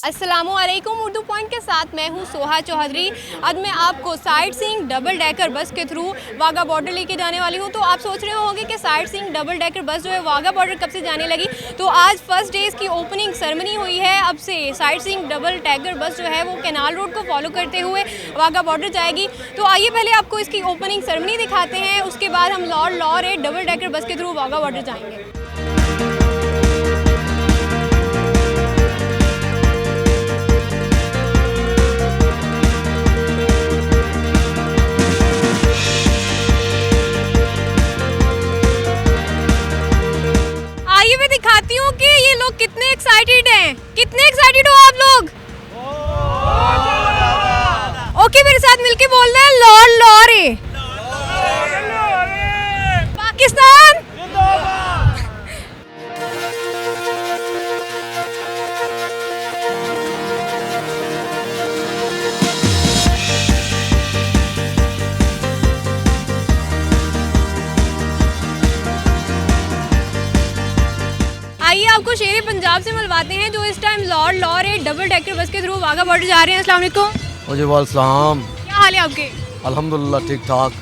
अस्सलामुअलैकुम। उर्दू पॉइंट के साथ मैं हूँ सोहा चौधरी। आज मैं आपको sight seeing double decker bus के थ्रू वाघा बॉर्डर लेके जाने वाली हूँ। तो आप सोच रहे होंगे कि sight seeing double decker bus जो है वाघा बॉर्डर कब से जाने लगी। तो आज फर्स्ट डे इसकी ओपनिंग सेरेमनी हुई है। अब से sight seeing double decker bus जो है वो कैनाल रोड को फॉलो करते हुए वाघा बॉर्डर जाएगी। तो आइए पहले आपको इसकी ओपनिंग सेरेमनी दिखाते हैं, उसके बाद हम Lord laureate double decker bus के थ्रू वाघा बॉर्डर जाएंगे। आइए मैं दिखाती हूँ कि ये लोग कितने एक्साइटेड हैं। कितने एक्साइटेड हो आप लोग? ओके, मेरे साथ मिलके बोल रहे हैं लॉर्ड लॉरेट पाकिस्तान। आइए आपको शेर पंजाब से मिलवाते हैं जो इस time Lord laureate double decker bus के थ्रू वाघा बॉर्डर जा रहे हैं। अस्सलाम वालेकुम। जी वालेकुम। क्या हाल है आपके? अल्हम्दुलिल्लाह ठीक ठाक।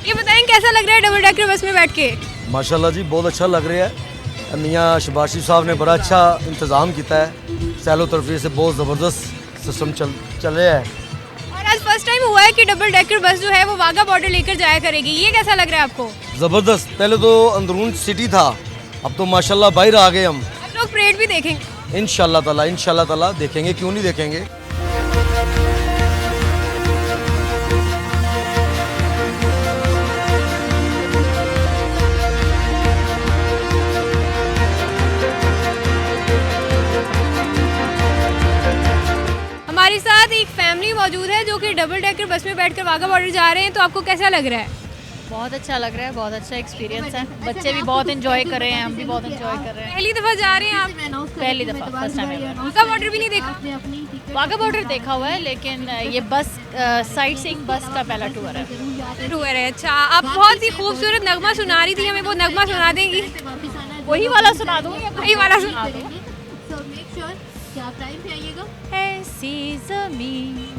ये बताएं कैसा लग रहा है डबल डेकर बस में बैठ के? माशाल्लाह जी बहुत अच्छा लग रहा है। मियाँ शबाशी साहब ने बड़ा अच्छा इंतज़ाम किया है। सैलो तरफी से बहुत ज़बरदस्त सिस्टम चल रहा है। और आज फर्स्ट टाइम हुआ है कि डबल डेकर बस जो है वो वाघा बॉर्डर लेकर जाया करेगी। ये कैसा लग रहा है आपको? ज़बरदस्त। पहले तो अंदरून सिटी था, अब तो माशाल्लाह बाहर आ गए हम। आप लोग परेड भी देखेंगे? इंशाल्लाह ताला देखेंगे, क्यों नहीं देखेंगे। हमारे साथ एक फैमिली मौजूद है जो कि डबल डेकर बस में बैठकर वाघा बॉर्डर जा रहे हैं। तो आपको कैसा लग रहा है? बहुत अच्छा लग रहा है, बहुत अच्छा एक्सपीरियंस है। बच्चे भी बहुत एंजॉय कर रहे हैं, हम भी बहुत एंजॉय कर रहे हैं। पहली दफ़ा जा रहे हैं आप? पहली दफ़ा, फर्स्ट टाइम। वाघा बॉर्डर भी नहीं देखा? वाघा बॉर्डर देखा हुआ है, लेकिन ये बस साइट सीइंग बस का पहला टूर है। टूर है, अच्छा। आप बहुत ही खूबसूरत नगमा सुना रही थी, हमें वो नगमा सुना देंगी? वही वाला सुना दूँ या वही वाला सुना दो। ऐसी ज़मीन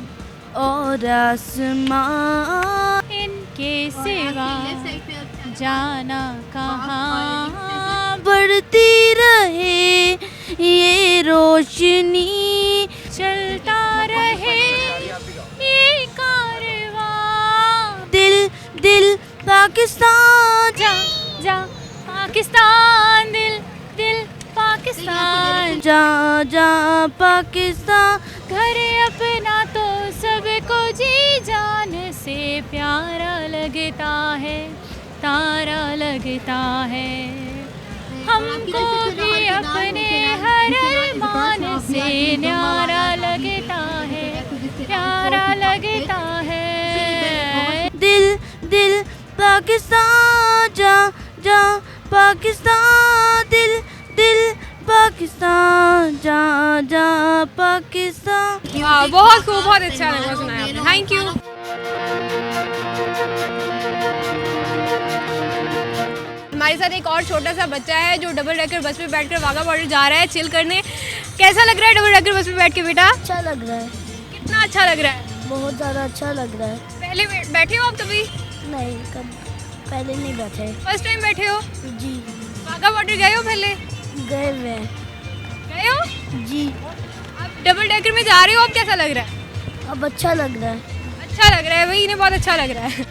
और आसमां इनके सिवा जाना कहाँ, बढ़ती रहे ये रोशनी, चलता रहे ये कारवां, दिल दिल पाकिस्तान, जा जा पाकिस्तान, दिल दिल पाकिस्तान, जा जा पाकिस्तान, घर अपना तो सबको जी जान से प्यारा लगता है, तारा लगता है, हमको भी अपने हर मान से न्यारा लगता है, प्यारा लगता है, दिल दिल पाकिस्तान, जा जा पाकिस्तान, दिल दिल पाकिस्तान, जा जा पाकिस्तान। वाह, बहुत खूब, बहुत अच्छा लगा सुनाया आपने। Thank you. हमारे साथ एक और छोटा सा बच्चा है जो डबल डेकर बस में बैठकर वाघा बॉर्डर जा रहा है चिल करने। कैसा लग रहा है डबल डेकर बस में बैठ के बेटा? अच्छा लग रहा है। कितना अच्छा लग रहा है? बहुत ज़्यादा अच्छा लग रहा है। पहले बैठे हो आप कभी? नहीं, कब पहले नहीं बैठे। फर्स्ट टाइम बैठे हो? जी। वाघा बॉर्डर गए हो पहले? गए हुए हैं। गए हो? जी। अब डबल डेकर में जा रहे हो, अब कैसा लग रहा है? अब अच्छा लग रहा है। अच्छा लग रहा है, वही इन्हें बहुत अच्छा लग रहा है।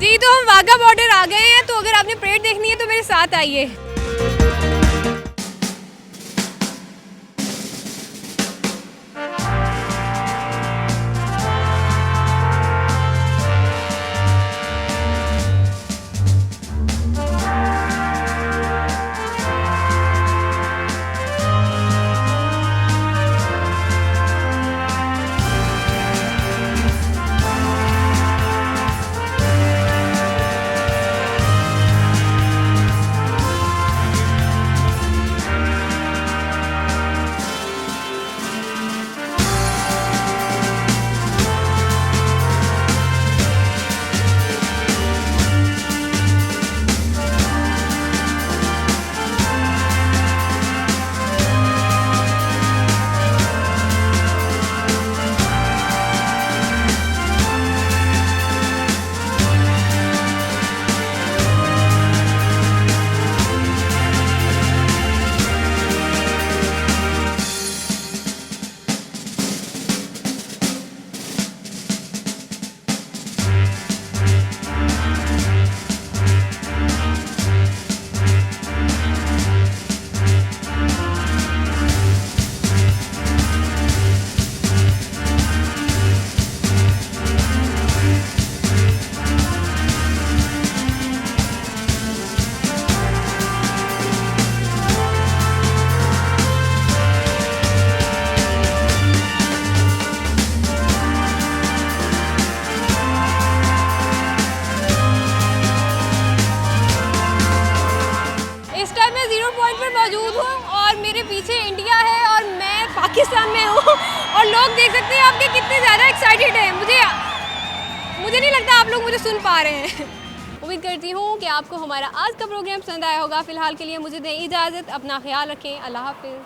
जी, तो हम वाघा बॉर्डर आ गए हैं। तो अगर आपने परेड देखनी है तो मेरे साथ आइए। जीरो पॉइंट पर मौजूद हूँ और मेरे पीछे इंडिया है और मैं पाकिस्तान में हूँ और लोग देख सकते हैं आपके कितने ज़्यादा एक्साइटेड हैं। मुझे नहीं लगता आप लोग मुझे सुन पा रहे हैं। उम्मीद करती हूँ कि आपको हमारा आज का प्रोग्राम पसंद आया होगा। फ़िलहाल के लिए मुझे दें इजाज़त, अपना ख्याल रखें, अल्लाह हाफ़िज़।